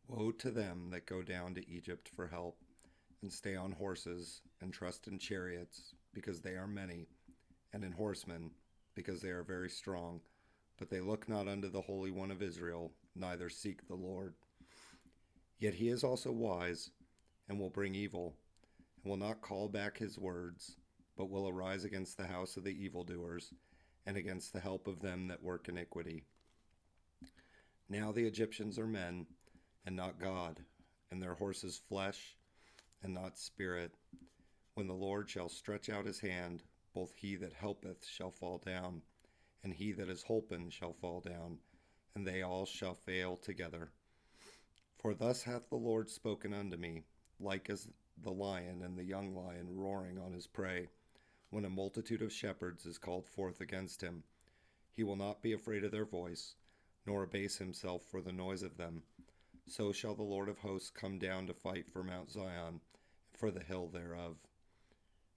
Woe to them that go down to Egypt for help, and stay on horses, and trust in chariots, because they are many, and in horsemen, because they are very strong. But they look not unto the Holy One of Israel, neither seek the Lord. Yet he is also wise, and will bring evil, and will not call back his words, but will arise against the house of the evildoers, and against the help of them that work iniquity. Now the Egyptians are men, and not God, and their horses flesh, and not spirit. When the Lord shall stretch out his hand, both he that helpeth shall fall down, and he that is holpen shall fall down, and they all shall fail together. For thus hath the Lord spoken unto me, like as the lion and the young lion roaring on his prey, when a multitude of shepherds is called forth against him. He will not be afraid of their voice, nor abase himself for the noise of them. So shall the Lord of hosts come down to fight for Mount Zion, and for the hill thereof.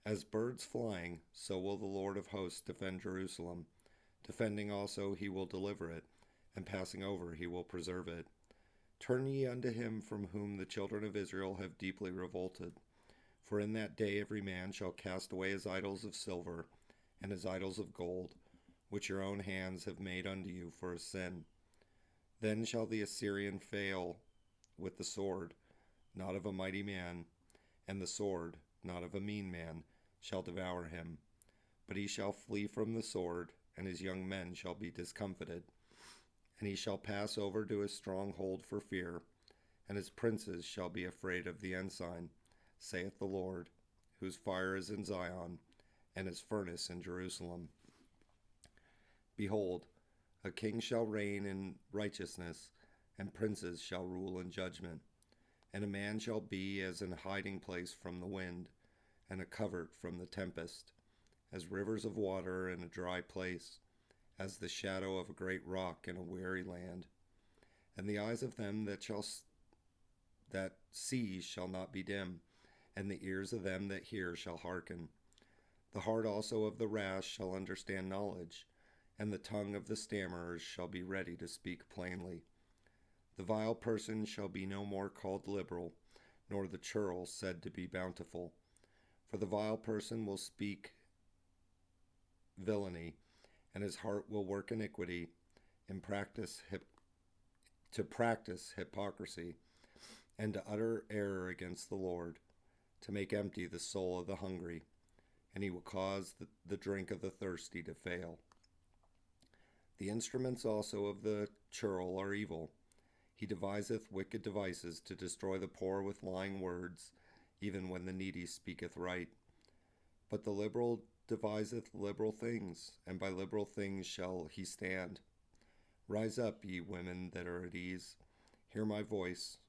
As birds flying, so will the Lord of hosts defend Jerusalem. Defending also he will deliver it, and passing over he will preserve it. Turn ye unto him from whom the children of Israel have deeply revolted. For in that day every man shall cast away his idols of silver, and his idols of gold, which your own hands have made unto you for a sin. Then shall the Assyrian fail with the sword, not of a mighty man, and the sword, not of a mean man, shall devour him. But he shall flee from the sword, and his young men shall be discomfited. And he shall pass over to his stronghold for fear, and his princes shall be afraid of the ensign, saith the Lord, whose fire is in Zion, and his furnace in Jerusalem. Behold, a king shall reign in righteousness, and princes shall rule in judgment. And a man shall be as an hiding place from the wind, and a covert from the tempest, as rivers of water in a dry place, as the shadow of a great rock in a weary land. And the eyes of them that see shall not be dim, and the ears of them that hear shall hearken. The heart also of the rash shall understand knowledge, and the tongue of the stammerers shall be ready to speak plainly. The vile person shall be no more called liberal, nor the churl said to be bountiful. For the vile person will speak villainy, and his heart will work iniquity, and to practice hypocrisy, and to utter error against the Lord, to make empty the soul of the hungry, and he will cause the drink of the thirsty to fail. The instruments also of the churl are evil. He deviseth wicked devices to destroy the poor with lying words, even when the needy speaketh right. But the liberal deviseth liberal things, and by liberal things shall he stand. Rise up, ye women that are at ease, hear my voice.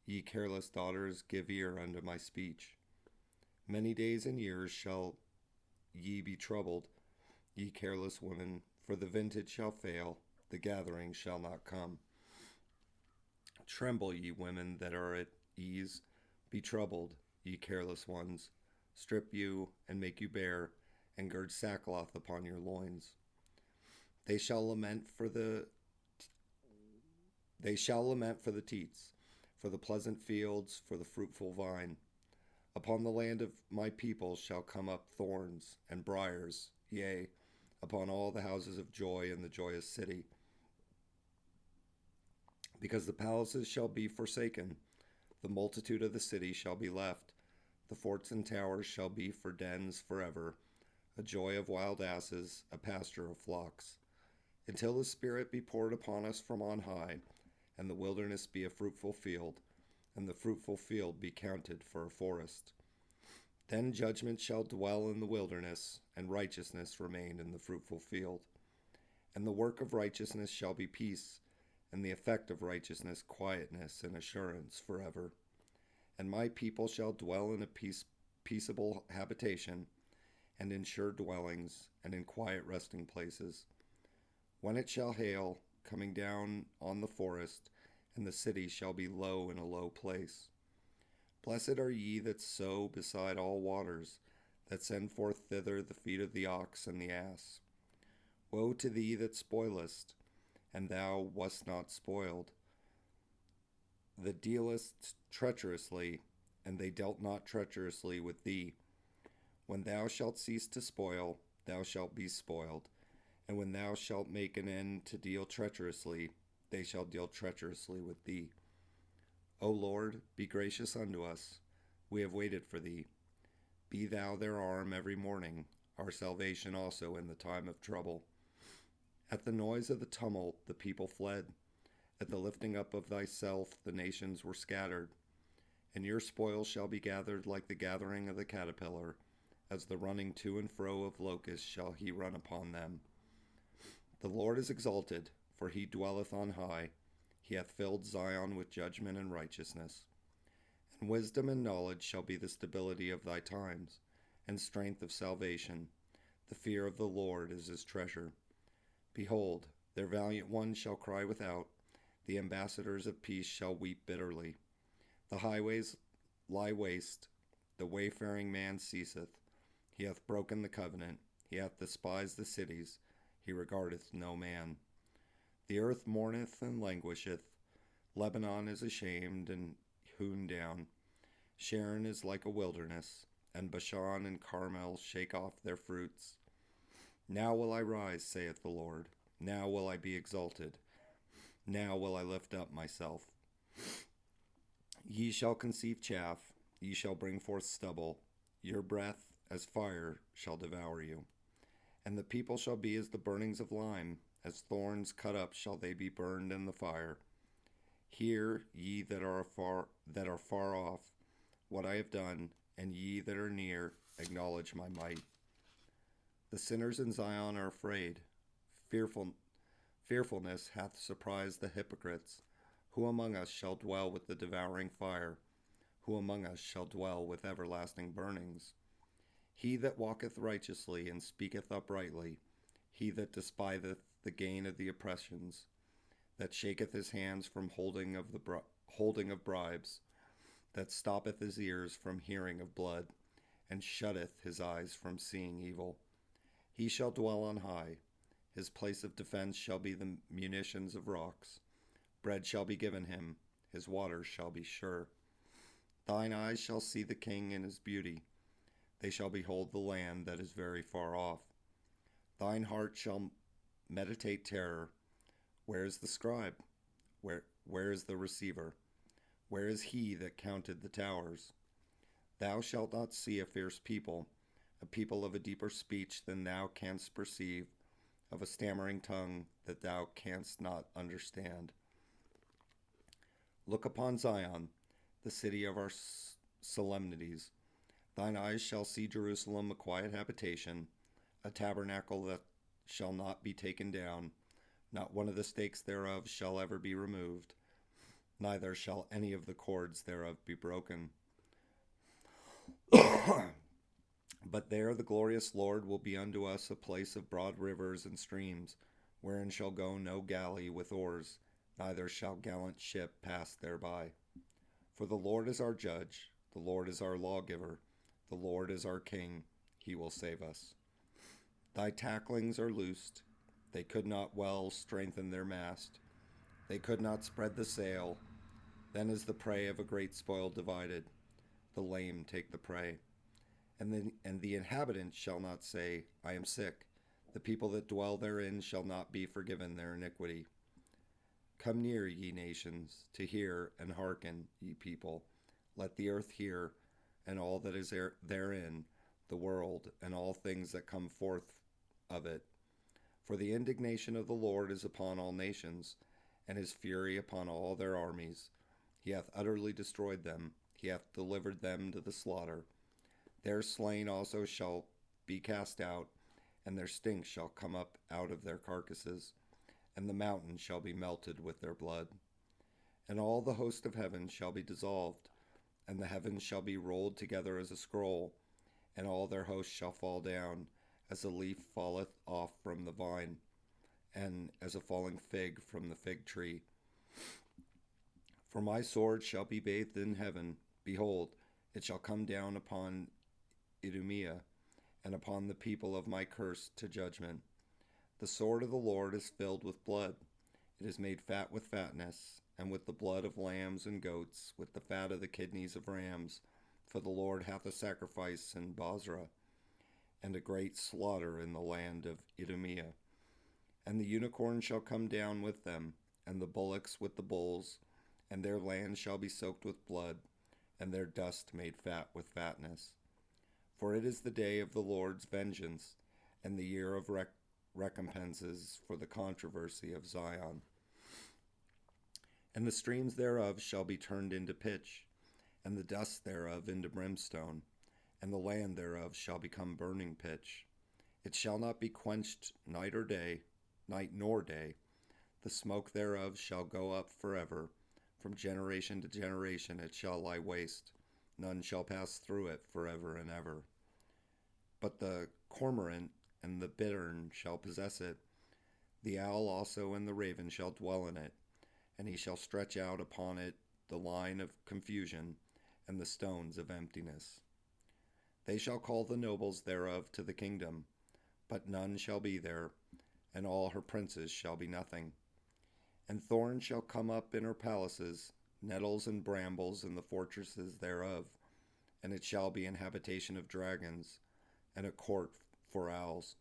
Ye careless daughters, give ear unto my speech. Many days and years shall ye be troubled, ye careless women, for the vintage shall fail, the gathering shall not come. Tremble, ye women that are at ease, be troubled, ye careless ones. Strip you, and make you bare, and gird sackcloth upon your loins. They shall lament for the teats, for the pleasant fields, for the fruitful vine. Upon the land of my people shall come up thorns and briars, yea, upon all the houses of joy in the joyous city. Because the palaces shall be forsaken, the multitude of the city shall be left. The forts and towers shall be for dens forever, a joy of wild asses, a pasture of flocks. Until the Spirit be poured upon us from on high, and the wilderness be a fruitful field, and the fruitful field be counted for a forest. Then judgment shall dwell in the wilderness, and righteousness remain in the fruitful field. And the work of righteousness shall be peace, and the effect of righteousness quietness and assurance forever. And my people shall dwell in a peaceable habitation, and in sure dwellings, and in quiet resting places. When it shall hail, coming down on the forest, and the city shall be low in a low place. Blessed are ye that sow beside all waters, that send forth thither the feet of the ox and the ass. Woe to thee that spoilest, and thou wast not spoiled. that dealest treacherously, and they dealt not treacherously with thee. When thou shalt cease to spoil, thou shalt be spoiled. And when thou shalt make an end to deal treacherously, they shall deal treacherously with thee. O Lord, be gracious unto us. We have waited for thee. Be thou their arm every morning, our salvation also in the time of trouble. At the noise of the tumult the people fled. At the lifting up of thyself the nations were scattered. And your spoil shall be gathered like the gathering of the caterpillar, as the running to and fro of locusts shall he run upon them. The Lord is exalted, for he dwelleth on high. He hath filled Zion with judgment and righteousness. And wisdom and knowledge shall be the stability of thy times, and strength of salvation. The fear of the Lord is his treasure. Behold, their valiant ones shall cry without. The ambassadors of peace shall weep bitterly. The highways lie waste. The wayfaring man ceaseth. He hath broken the covenant. He hath despised the cities. He regardeth no man. The earth mourneth and languisheth. Lebanon is ashamed and hewn down. Sharon is like a wilderness, and Bashan and Carmel shake off their fruits. Now will I rise, saith the Lord. Now will I be exalted. Now will I lift up myself. Ye shall conceive chaff. Ye shall bring forth stubble. Your breath as fire shall devour you. And the people shall be as the burnings of lime, as thorns cut up shall they be burned in the fire. Hear, ye that are far off, what I have done, and ye that are near, acknowledge my might. The sinners in Zion are afraid. Fearfulness hath surprised the hypocrites. Who among us shall dwell with the devouring fire? Who among us shall dwell with everlasting burnings? He that walketh righteously and speaketh uprightly, he that despiseth the gain of the oppressions, that shaketh his hands from holding of bribes, that stoppeth his ears from hearing of blood, and shutteth his eyes from seeing evil. He shall dwell on high. His place of defense shall be the munitions of rocks. Bread shall be given him. His waters shall be sure. Thine eyes shall see the king in his beauty. They shall behold the land that is very far off. Thine heart shall meditate terror. Where is the scribe? Where is the receiver? Where is he that counted the towers? Thou shalt not see a fierce people, a people of a deeper speech than thou canst perceive, of a stammering tongue that thou canst not understand. Look upon Zion, the city of our solemnities. Thine eyes shall see Jerusalem a quiet habitation, a tabernacle that shall not be taken down. Not one of the stakes thereof shall ever be removed, neither shall any of the cords thereof be broken. But there the glorious Lord will be unto us a place of broad rivers and streams, wherein shall go no galley with oars, neither shall gallant ship pass thereby. For the Lord is our judge, the Lord is our lawgiver, the Lord is our king, he will save us. Thy tacklings are loosed, they could not well strengthen their mast, they could not spread the sail. Then is the prey of a great spoil divided, the lame take the prey. And the inhabitants shall not say, I am sick. The people that dwell therein shall not be forgiven their iniquity. Come near, ye nations, to hear, and hearken, ye people. Let the earth hear, and all that is therein, the world, and all things that come forth of it. For the indignation of the Lord is upon all nations, and his fury upon all their armies. He hath utterly destroyed them, he hath delivered them to the slaughter. Their slain also shall be cast out, and their stink shall come up out of their carcasses, and the mountains shall be melted with their blood. And all the host of heaven shall be dissolved, and the heavens shall be rolled together as a scroll, and all their hosts shall fall down, as a leaf falleth off from the vine, and as a falling fig from the fig tree. For my sword shall be bathed in heaven. Behold, it shall come down upon Idumea, and upon the people of my curse to judgment. The sword of the Lord is filled with blood. It is made fat with fatness, and with the blood of lambs and goats, with the fat of the kidneys of rams. For the Lord hath a sacrifice in Bozrah, and a great slaughter in the land of Idumea. And the unicorn shall come down with them, and the bullocks with the bulls, and their land shall be soaked with blood, and their dust made fat with fatness. For it is the day of the Lord's vengeance, and the year of recompenses for the controversy of Zion. And the streams thereof shall be turned into pitch, and the dust thereof into brimstone, and the land thereof shall become burning pitch. It shall not be quenched night nor day. The smoke thereof shall go up forever. From generation to generation it shall lie waste. None shall pass through it forever and ever. But the cormorant and the bittern shall possess it. The owl also and the raven shall dwell in it. And he shall stretch out upon it the line of confusion and the stones of emptiness. They shall call the nobles thereof to the kingdom, but none shall be there, and all her princes shall be nothing. And thorns shall come up in her palaces, nettles and brambles in the fortresses thereof, and it shall be an habitation of dragons, and a court for owls.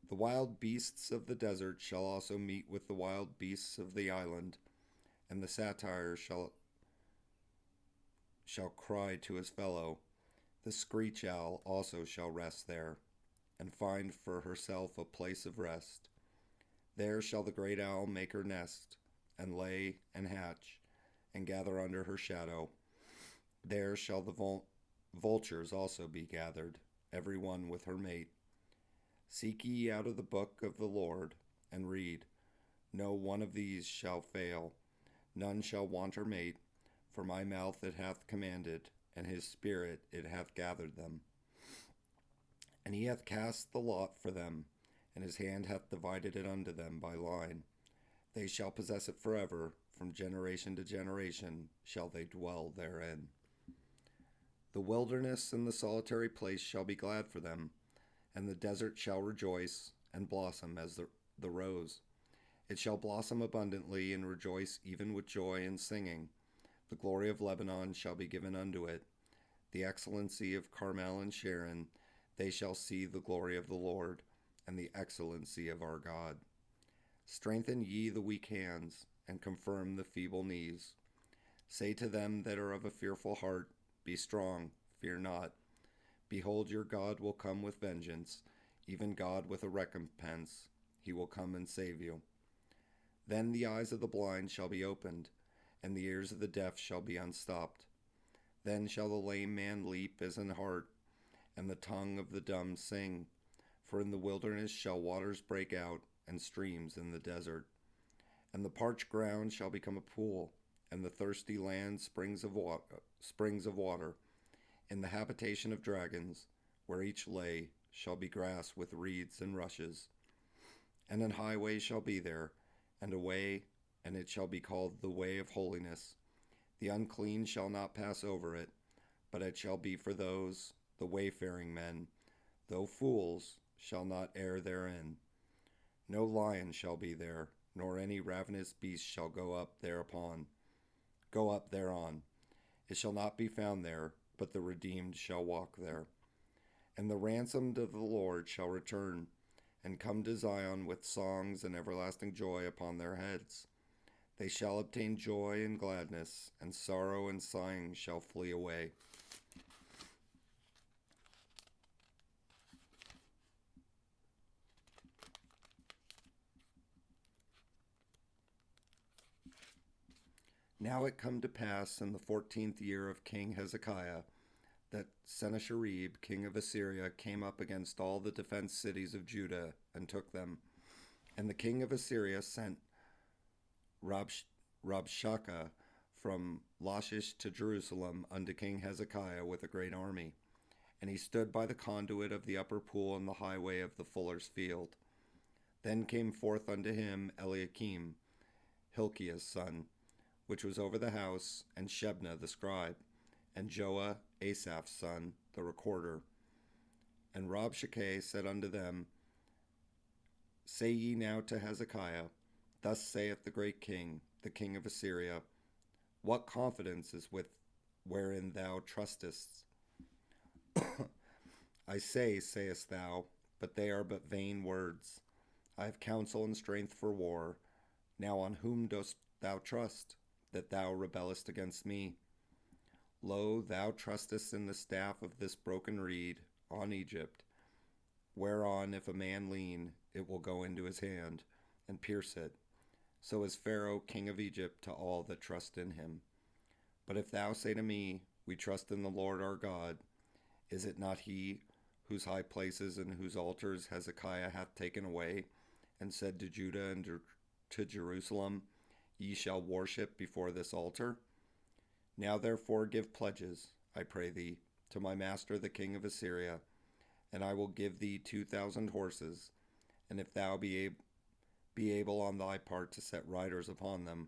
The wild beasts of the desert shall also meet with the wild beasts of the island, and the satyr shall cry to his fellow. The screech owl also shall rest there, and find for herself a place of rest. There shall the great owl make her nest, and lay and hatch, and gather under her shadow. There shall the vultures also be gathered, every one with her mate. Seek ye out of the book of the Lord, and read. No one of these shall fail, none shall want her mate, for my mouth it hath commanded, and his spirit it hath gathered them. And he hath cast the lot for them, and his hand hath divided it unto them by line. They shall possess it forever, from generation to generation shall they dwell therein. The wilderness and the solitary place shall be glad for them, and the desert shall rejoice and blossom as the rose. It shall blossom abundantly and rejoice even with joy and singing. The glory of Lebanon shall be given unto it, the excellency of Carmel and Sharon. They shall see the glory of the Lord, and the excellency of our God. Strengthen ye the weak hands, and confirm the feeble knees. Say to them that are of a fearful heart, Be strong, fear not. Behold, your God will come with vengeance, even God with a recompense. He will come and save you. Then the eyes of the blind shall be opened, and the ears of the deaf shall be unstopped. Then shall the lame man leap as an hart, and the tongue of the dumb sing. For in the wilderness shall waters break out, and streams in the desert. And the parched ground shall become a pool, and the thirsty land springs of water. In the habitation of dragons, where each lay, shall be grass with reeds and rushes. And an highway shall be there, and a way, and it shall be called the way of holiness. The unclean shall not pass over it, but it shall be for those, the wayfaring men, though fools, shall not err therein. No lion shall be there, nor any ravenous beast shall go up thereon. It shall not be found there, but the redeemed shall walk there. And the ransomed of the Lord shall return, and come to Zion with songs and everlasting joy upon their heads. They shall obtain joy and gladness, and sorrow and sighing shall flee away. Now it come to pass in the 14th year of King Hezekiah, that Sennacherib, king of Assyria, came up against all the defenced cities of Judah, and took them. And the king of Assyria sent Rabshakeh from Lachish to Jerusalem unto King Hezekiah with a great army. And he stood by the conduit of the upper pool in the highway of the fuller's field. Then came forth unto him Eliakim, Hilkiah's son, which was over the house, and Shebna the scribe, and Joah, Asaph's son, the recorder. And Rabshakeh said unto them, Say ye now to Hezekiah, Thus saith the great king, the king of Assyria, what confidence is with wherein thou trustest? I say, sayest thou, but they are but vain words. I have counsel and strength for war. Now on whom dost thou trust, that thou rebellest against me? Lo, thou trustest in the staff of this broken reed, on Egypt, whereon if a man lean, it will go into his hand, and pierce it. So is Pharaoh king of Egypt to all that trust in him. But if thou say to me, We trust in the Lord our God, is it not he whose high places and whose altars Hezekiah hath taken away, and said to Judah and to Jerusalem, Ye shall worship before this altar? Now therefore give pledges, I pray thee, to my master the king of Assyria, and I will give thee 2,000 horses, and if thou be able on thy part to set riders upon them.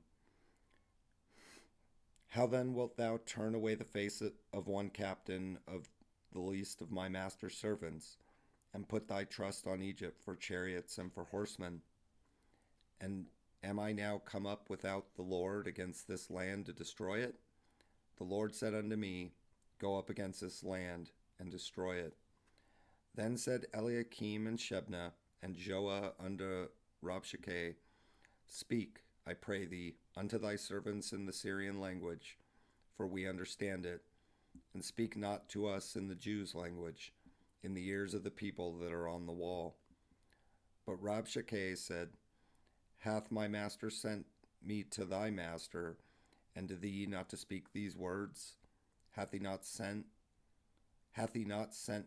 How then wilt thou turn away the face of one captain of the least of my master's servants, and put thy trust on Egypt for chariots and for horsemen? And am I now come up without the Lord against this land to destroy it? The Lord said unto me, Go up against this land, and destroy it. Then said Eliakim and Shebna and Joah unto Rabshakeh, Speak, I pray thee, unto thy servants in the Syrian language, for we understand it, and speak not to us in the Jews' language, in the ears of the people that are on the wall. But Rabshakeh said, Hath my master sent me to thy master, and to thee not to speak these words? Hath he not sent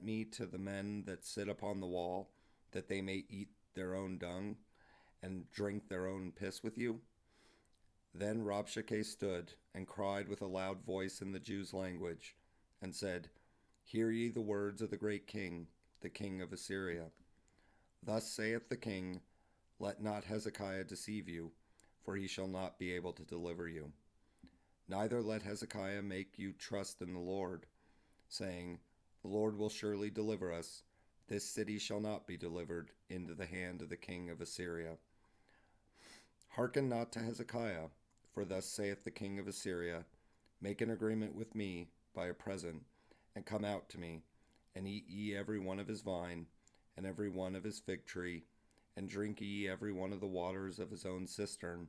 me to the men that sit upon the wall, that they may eat their own dung, and drink their own piss with you? Then Rabshakeh stood, and cried with a loud voice in the Jews' language, and said, Hear ye the words of the great king, the king of Assyria. Thus saith the king, Let not Hezekiah deceive you, for he shall not be able to deliver you. Neither let Hezekiah make you trust in the Lord, saying, The Lord will surely deliver us. This city shall not be delivered into the hand of the king of Assyria. Hearken not to Hezekiah, for thus saith the king of Assyria, Make an agreement with me by a present, and come out to me, and eat ye every one of his vine, and every one of his fig tree, and drink ye every one of the waters of his own cistern,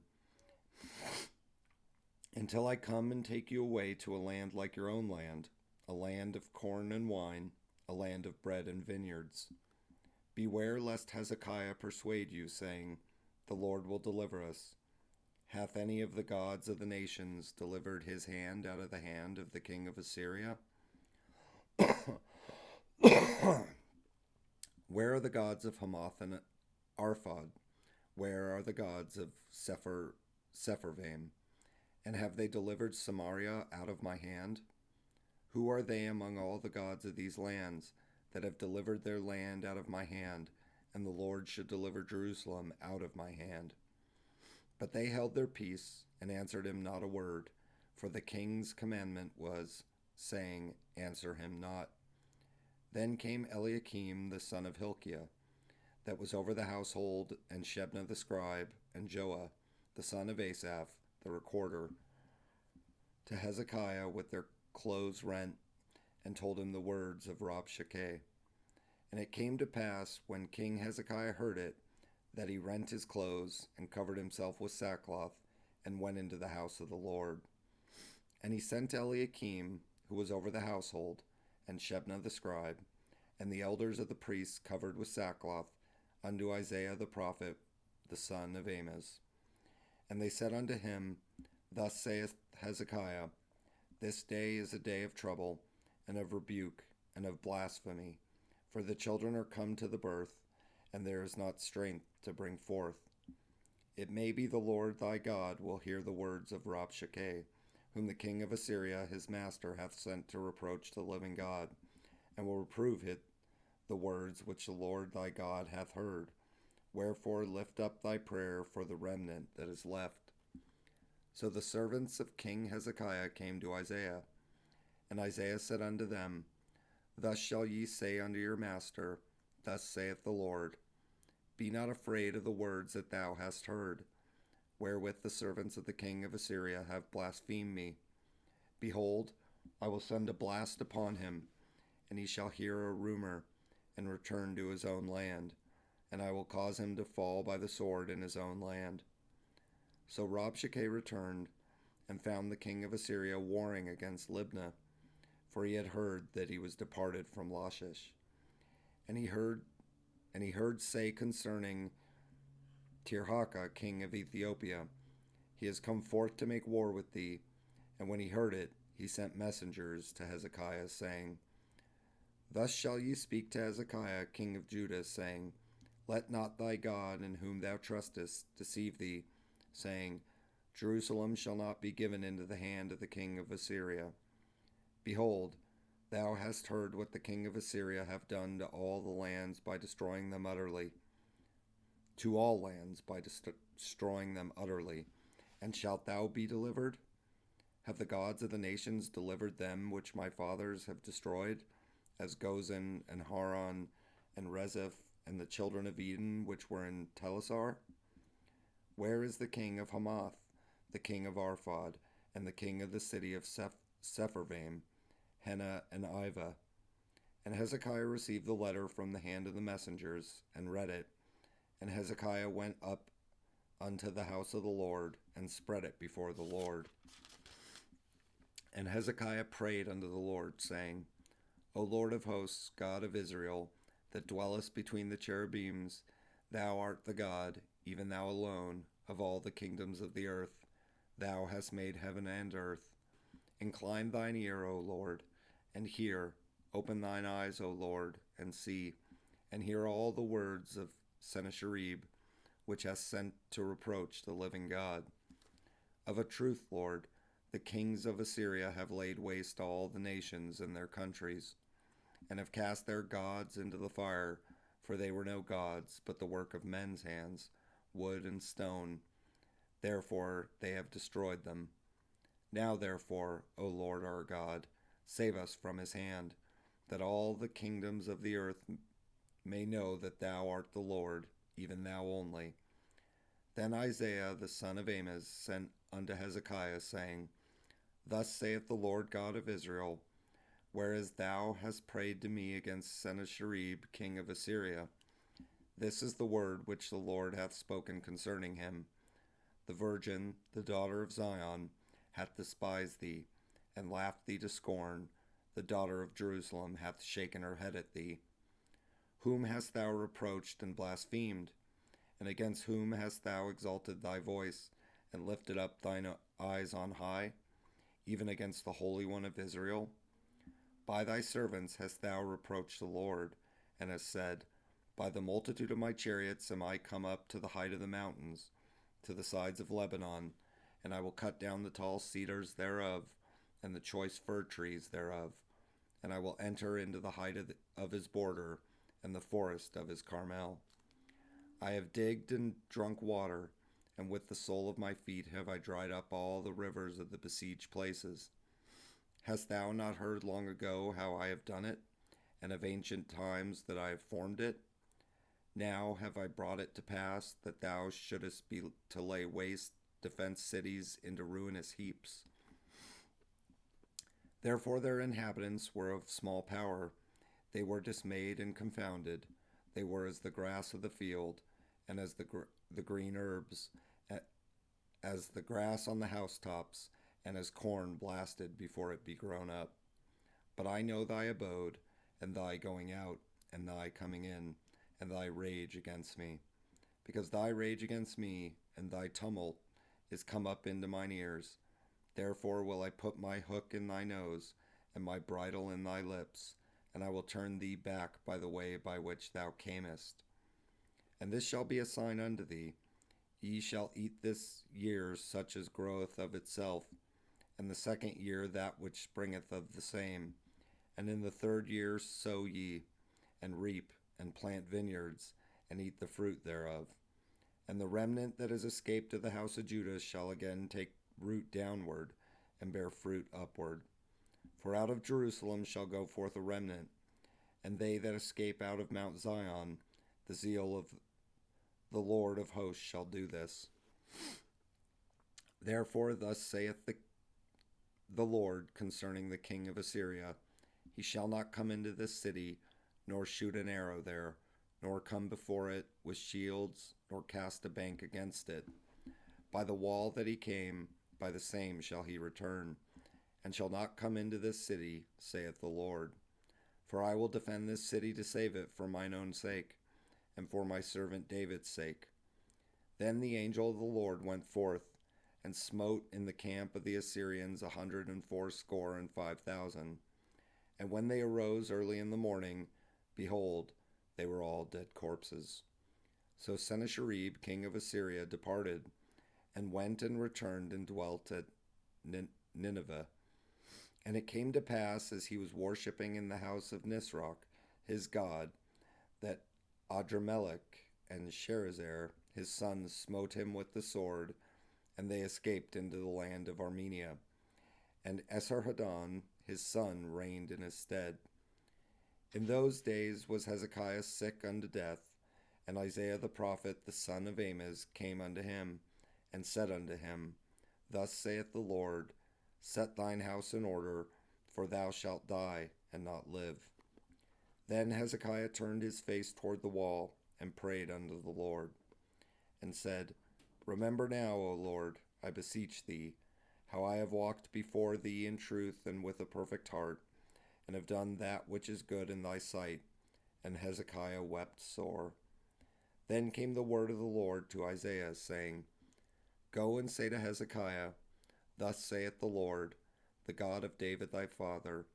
until I come and take you away to a land like your own land, a land of corn and wine, a land of bread and vineyards. Beware lest Hezekiah persuade you, saying, The Lord will deliver us. Hath any of the gods of the nations delivered his hand out of the hand of the king of Assyria? Where are the gods of Hamath and Arphad? Where are the gods of Sepharvaim? And have they delivered Samaria out of my hand? Who are they among all the gods of these lands that have delivered their land out of my hand, and the Lord should deliver Jerusalem out of my hand? But they held their peace, and answered him not a word, for the king's commandment was, saying, Answer him not. Then came Eliakim the son of Hilkiah, that was over the household, and Shebna the scribe, and Joah the son of Asaph, the recorder, to Hezekiah with their clothes rent, and told him the words of Rabshakeh. And it came to pass, when King Hezekiah heard it, that he rent his clothes, and covered himself with sackcloth, and went into the house of the Lord. And he sent Eliakim, who was over the household, and Shebna the scribe, and the elders of the priests covered with sackcloth, unto Isaiah the prophet, the son of Amoz. And they said unto him, Thus saith Hezekiah, This day is a day of trouble, and of rebuke, and of blasphemy, for the children are come to the birth, and there is not strength to bring forth. It may be the Lord thy God will hear the words of Rabshakeh, whom the king of Assyria his master hath sent to reproach the living God, and will reprove it the words which the Lord thy God hath heard. Wherefore lift up thy prayer for the remnant that is left. So the servants of King Hezekiah came to Isaiah, and Isaiah said unto them, Thus shall ye say unto your master, Thus saith the Lord, Be not afraid of the words that thou hast heard. wherewith the servants of the king of Assyria have blasphemed me. Behold, I will send a blast upon him, and he shall hear a rumor, and return to his own land, and I will cause him to fall by the sword in his own land. So Rabshakeh returned, and found the king of Assyria warring against Libnah, for he had heard that he was departed from Lachish. And he heard say concerning Tirhakah, king of Ethiopia, he has come forth to make war with thee. And when he heard it, he sent messengers to Hezekiah, saying, Thus shall ye speak to Hezekiah, king of Judah, saying, Let not thy God, in whom thou trustest, deceive thee, saying, Jerusalem shall not be given into the hand of the king of Assyria. Behold, thou hast heard what the king of Assyria hath done to all the lands by destroying them utterly. To all lands by destroying them utterly. And shalt thou be delivered? Have the gods of the nations delivered them which my fathers have destroyed, as Gozan and Haran and Rezeph and the children of Eden which were in Telassar? Where is the king of Hamath, the king of Arphad, and the king of the city of Sepharvaim, Hena and Ivah? And Hezekiah received the letter from the hand of the messengers, and read it. And Hezekiah went up unto the house of the Lord, and spread it before the Lord. And Hezekiah prayed unto the Lord, saying, O Lord of hosts, God of Israel, that dwellest between the cherubims, thou art the God, even thou alone, of all the kingdoms of the earth. Thou hast made heaven and earth. Incline thine ear, O Lord, and hear. Open thine eyes, O Lord, and see, and hear all the words of Sennacherib, which hast sent to reproach the living God. Of a truth, Lord, the kings of Assyria have laid waste all the nations and their countries, and have cast their gods into the fire, for they were no gods, but the work of men's hands, wood and stone. Therefore they have destroyed them. Now therefore, O Lord our God, save us from his hand, that all the kingdoms of the earth may know that thou art the Lord, even thou only. Then Isaiah the son of Amoz sent unto Hezekiah, saying, Thus saith the Lord God of Israel, whereas thou hast prayed to me against Sennacherib king of Assyria, this is the word which the Lord hath spoken concerning him. The virgin, the daughter of Zion, hath despised thee, and laughed thee to scorn. The daughter of Jerusalem hath shaken her head at thee. Whom hast thou reproached and blasphemed? And against whom hast thou exalted thy voice, and lifted up thine eyes on high, even against the Holy One of Israel? By thy servants hast thou reproached the Lord, and hast said, By the multitude of my chariots am I come up to the height of the mountains, to the sides of Lebanon, and I will cut down the tall cedars thereof, and the choice fir trees thereof, and I will enter into the height of his border, and the forest of his Carmel. I have digged and drunk water, and with the sole of my feet have I dried up all the rivers of the besieged places. Hast thou not heard long ago how I have done it, and of ancient times that I have formed it? Now have I brought it to pass that thou shouldest be to lay waste defenced cities into ruinous heaps. Therefore their inhabitants were of small power. They were dismayed and confounded. They were as the grass of the field, and as the green herbs, as the grass on the housetops, and as corn blasted before it be grown up. But I know thy abode, and thy going out, and thy coming in, and thy rage against me. Because thy rage against me, and thy tumult, is come up into mine ears. Therefore will I put my hook in thy nose, and my bridle in thy lips, and I will turn thee back by the way by which thou camest. And this shall be a sign unto thee. Ye shall eat this year such as groweth of itself, and the second year that which springeth of the same. And in the third year sow ye, and reap, and plant vineyards, and eat the fruit thereof. And the remnant that is escaped of the house of Judah shall again take root downward, and bear fruit upward. For out of Jerusalem shall go forth a remnant, and they that escape out of Mount Zion, the zeal of the Lord of hosts shall do this. Therefore, thus saith the Lord concerning the king of Assyria: He shall not come into this city, nor shoot an arrow there, nor come before it with shields, nor cast a bank against it. By the wall that he came, by the same shall he return, and shall not come into this city, saith the Lord. For I will defend this city to save it for mine own sake, and for my servant David's sake. Then the angel of the Lord went forth, and smote in the camp of the Assyrians 185,000. And when they arose early in the morning, behold, they were all dead corpses. So Sennacherib king of Assyria departed, and went and returned and dwelt at Nineveh. And it came to pass, as he was worshipping in the house of Nisroch, his god, that Adramelech and Sharezer, his sons, smote him with the sword, and they escaped into the land of Armenia. And Esarhaddon, his son, reigned in his stead. In those days was Hezekiah sick unto death, and Isaiah the prophet, the son of Amoz, came unto him, and said unto him, Thus saith the Lord, Set thine house in order, for thou shalt die, and not live. Then Hezekiah turned his face toward the wall, and prayed unto the Lord, and said, Remember now, O Lord, I beseech thee, how I have walked before thee in truth and with a perfect heart, and have done that which is good in thy sight. And Hezekiah wept sore. Then came the word of the Lord to Isaiah, saying, Go and say to Hezekiah, Thus saith the Lord, the God of David thy father,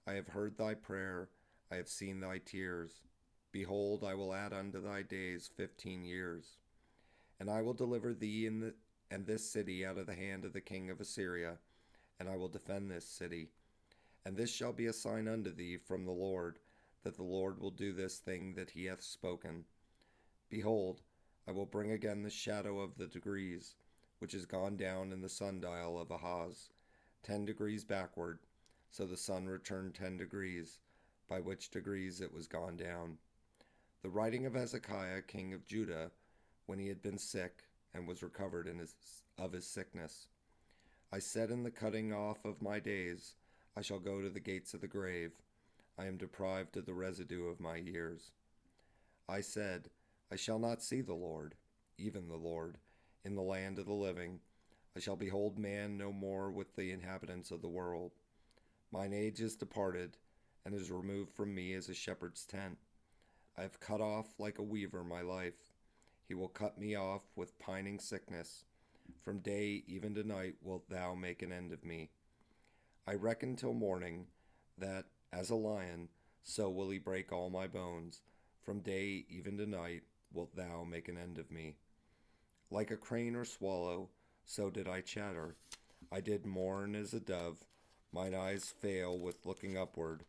I have heard thy prayer, I have seen thy tears. Behold, I will add unto thy days 15 years. And I will deliver thee and this city out of the hand of the king of Assyria, and I will defend this city. And this shall be a sign unto thee from the Lord, that the Lord will do this thing that he hath spoken. Behold, I will bring again the shadow of the degrees, which is gone down in the sundial of Ahaz, 10 degrees backward, so the sun returned 10 degrees, by which degrees it was gone down. The writing of Hezekiah king of Judah, when he had been sick, and was recovered of his sickness. I said in the cutting off of my days, I shall go to the gates of the grave. I am deprived of the residue of my years. I said, I shall not see the Lord, even the Lord, in the land of the living. I shall behold man no more with the inhabitants of the world. Mine age is departed, and is removed from me as a shepherd's tent. I have cut off like a weaver my life. He will cut me off with pining sickness. From day even to night wilt thou make an end of me. I reckon till morning, that, as a lion, so will he break all my bones. From day even to night wilt thou make an end of me. Like a crane or swallow, so did I chatter. I did mourn as a dove. Mine eyes fail with looking upward.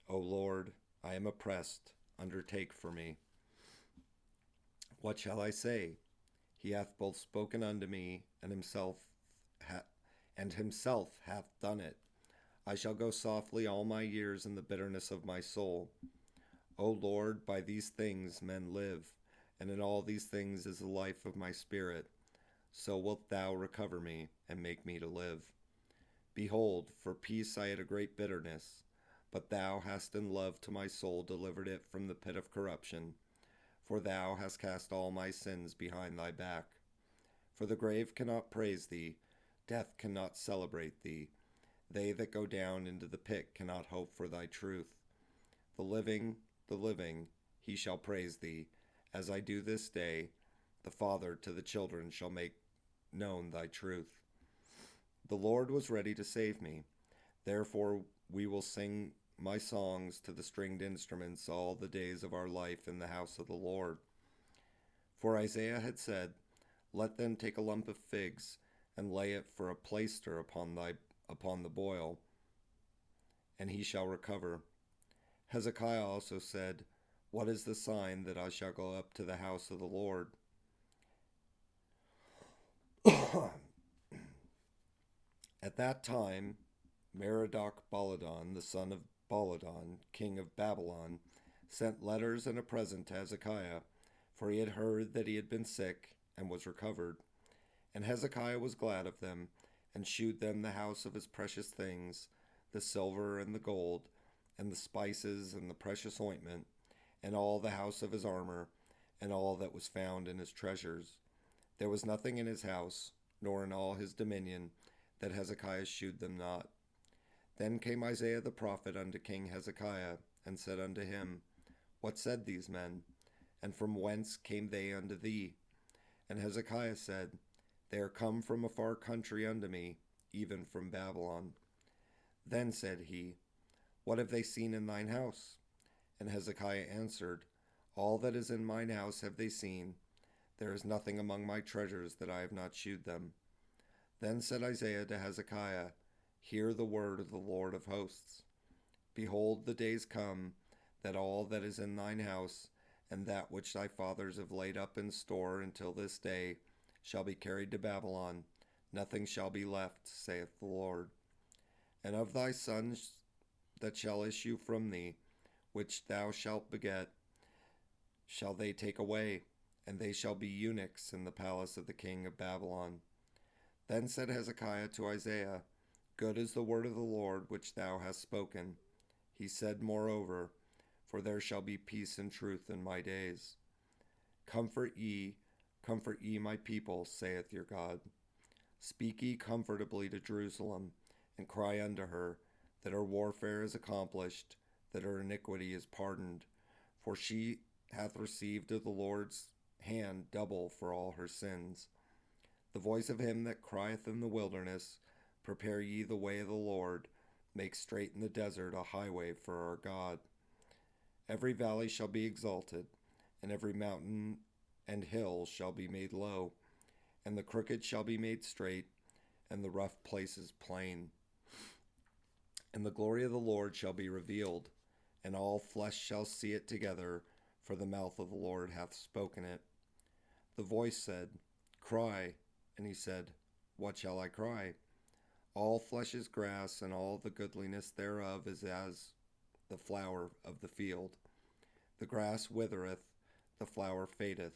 O Lord, I am oppressed. Undertake for me. What shall I say? He hath both spoken unto me, and himself hath done it. I shall go softly all my years in the bitterness of my soul. O Lord, by these things men live, and in all these things is the life of my spirit. So wilt thou recover me, and make me to live. Behold, for peace I had a great bitterness, but thou hast in love to my soul delivered it from the pit of corruption. For thou hast cast all my sins behind thy back. For the grave cannot praise thee, death cannot celebrate thee. They that go down into the pit cannot hope for thy truth. The living, he shall praise thee, as I do this day. The father to the children shall make known thy truth. The Lord was ready to save me. Therefore we will sing my songs to the stringed instruments all the days of our life in the house of the Lord. For Isaiah had said, Let them take a lump of figs, and lay it for a plaister upon the boil, and he shall recover. Hezekiah also said, What is the sign that I shall go up to the house of the Lord? At that time Merodach-Baladan, the son of Baladan, king of Babylon, sent letters and a present to Hezekiah, for he had heard that he had been sick and was recovered. And Hezekiah was glad of them, and shewed them the house of his precious things, the silver and the gold, and the spices and the precious ointment, and all the house of his armor, and all that was found in his treasures. There was nothing in his house, nor in all his dominion, that Hezekiah shewed them not. Then came Isaiah the prophet unto King Hezekiah, and said unto him, What said these men? And from whence came they unto thee? And Hezekiah said, They are come from a far country unto me, even from Babylon. Then said he, What have they seen in thine house? And Hezekiah answered, All that is in mine house have they seen. There is nothing among my treasures that I have not shewed them. Then said Isaiah to Hezekiah, Hear the word of the Lord of hosts. Behold, the days come, that all that is in thine house, and that which thy fathers have laid up in store until this day, shall be carried to Babylon. Nothing shall be left, saith the Lord. And of thy sons that shall issue from thee, which thou shalt beget, shall they take away, and they shall be eunuchs in the palace of the king of Babylon. Then said Hezekiah to Isaiah, Good is the word of the Lord which thou hast spoken. He said moreover, For there shall be peace and truth in my days. Comfort ye my people, saith your God. Speak ye comfortably to Jerusalem, and cry unto her, that her warfare is accomplished, that her iniquity is pardoned. For she hath received of the Lord's hand double for all her sins. The voice of him that crieth in the wilderness, Prepare ye the way of the Lord, make straight in the desert a highway for our God. Every valley shall be exalted, and every mountain and hill shall be made low, and the crooked shall be made straight, and the rough places plain. And the glory of the Lord shall be revealed, and all flesh shall see it together, for the mouth of the Lord hath spoken it. The voice said, Cry. And he said, What shall I cry? All flesh is grass, and all the goodliness thereof is as the flower of the field. The grass withereth, the flower fadeth,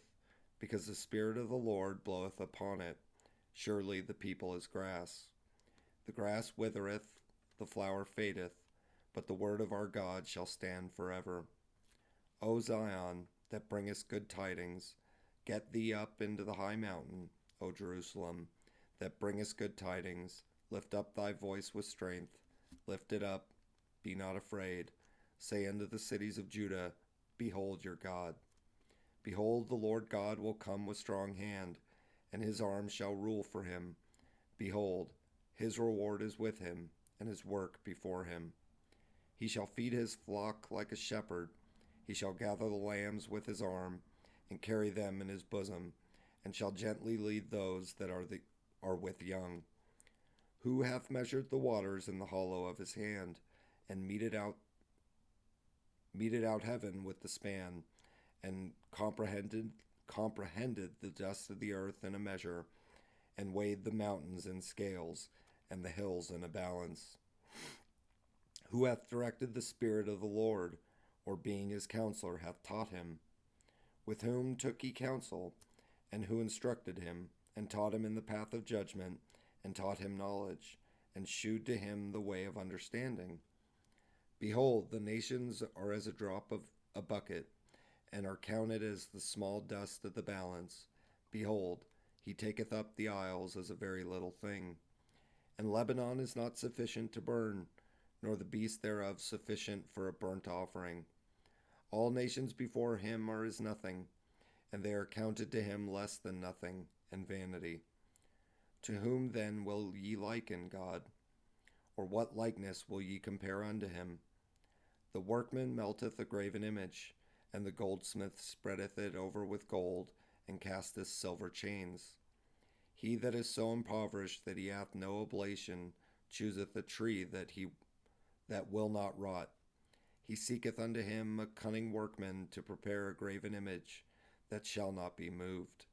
because the Spirit of the Lord bloweth upon it. Surely the people is grass. The grass withereth, the flower fadeth, but the word of our God shall stand forever. O Zion, that bringest good tidings, get thee up into the high mountain, O Jerusalem, that bringest good tidings. Lift up thy voice with strength. Lift it up, be not afraid. Say unto the cities of Judah, Behold your God. Behold, the Lord God will come with strong hand, and his arm shall rule for him. Behold, his reward is with him, and his work before him. He shall feed his flock like a shepherd. He shall gather the lambs with his arm, and carry them in his bosom, and shall gently lead those that are with young. Who hath measured the waters in the hollow of his hand, and meted out heaven with the span, and comprehended the dust of the earth in a measure, and weighed the mountains in scales, and the hills in a balance? Who hath directed the Spirit of the Lord, or being his counselor hath taught him? With whom took he counsel, and who instructed him, and taught him in the path of judgment, and taught him knowledge, and shewed to him the way of understanding? Behold, the nations are as a drop of a bucket, and are counted as the small dust of the balance. Behold, he taketh up the isles as a very little thing. And Lebanon is not sufficient to burn, nor the beast thereof sufficient for a burnt offering. All nations before him are as nothing, and they are counted to him less than nothing, and vanity. To whom then will ye liken God? Or what likeness will ye compare unto him? The workman melteth a graven image, and the goldsmith spreadeth it over with gold, and casteth silver chains. He that is so impoverished that he hath no oblation chooseth a tree that will not rot. He seeketh unto him a cunning workman to prepare a graven image that shall not be moved.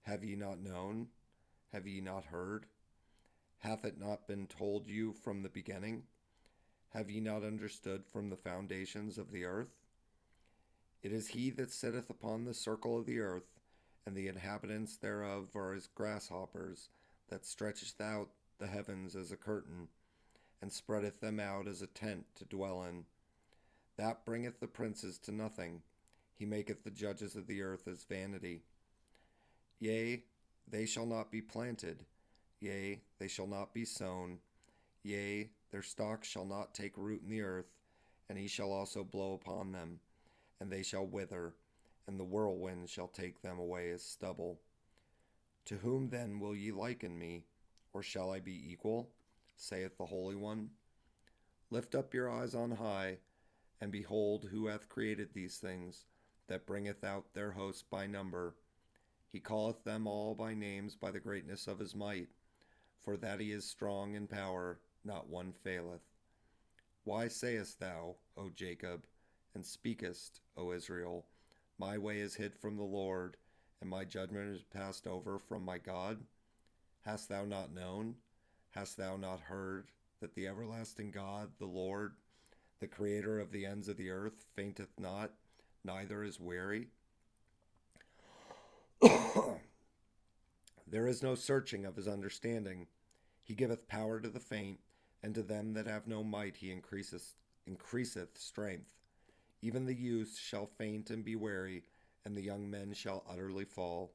Have ye not known? Have ye not heard? Hath it not been told you from the beginning? Have ye not understood from the foundations of the earth? It is he that sitteth upon the circle of the earth, and the inhabitants thereof are as grasshoppers, that stretcheth out the heavens as a curtain, and spreadeth them out as a tent to dwell in. That bringeth the princes to nothing. He maketh the judges of the earth as vanity. Yea, they shall not be planted. Yea, they shall not be sown. Yea, their stalks shall not take root in the earth, and he shall also blow upon them, and they shall wither, and the whirlwind shall take them away as stubble. To whom then will ye liken me, or shall I be equal? Saith the Holy One. Lift up your eyes on high, and behold who hath created these things, that bringeth out their host by number. He calleth them all by names by the greatness of his might, for that he is strong in power, not one faileth. Why sayest thou, O Jacob, and speakest, O Israel, my way is hid from the Lord, and my judgment is passed over from my God? Hast thou not known? Hast thou not heard that the everlasting God, the Lord, the creator of the ends of the earth, fainteth not, neither is weary? There is no searching of his understanding. He giveth power to the faint, and to them that have no might he increaseth strength. Even the youths shall faint and be weary, and the young men shall utterly fall.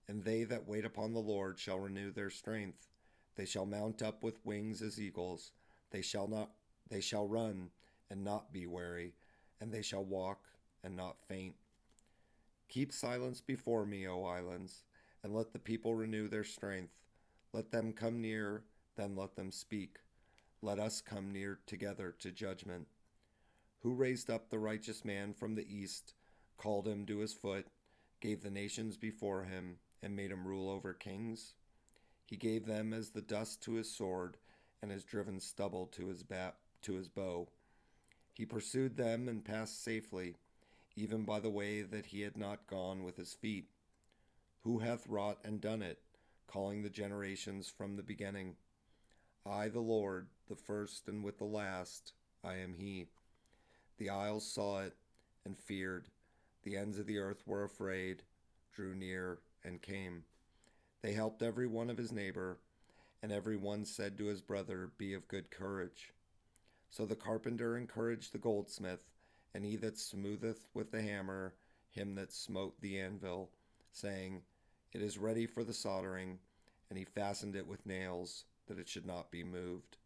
And they that wait upon the Lord shall renew their strength. They shall mount up with wings as eagles. They shall run and not be weary, and they shall walk and not faint. Keep silence before me, O islands, and let the people renew their strength. Let them come near, then let them speak. Let us come near together to judgment. Who raised up the righteous man from the east, called him to his foot, gave the nations before him, and made him rule over kings? He gave them as the dust to his sword, and has driven stubble to his bow. He pursued them and passed safely, even by the way that he had not gone with his feet. Who hath wrought and done it, calling the generations from the beginning? I, the Lord, the first and with the last, I am he. The isles saw it and feared. The ends of the earth were afraid, drew near, and came. They helped every one of his neighbor, and every one said to his brother, Be of good courage. So the carpenter encouraged the goldsmith, and he that smootheth with the hammer him that smote the anvil, saying, It is ready for the soldering, and he fastened it with nails, that it should not be moved.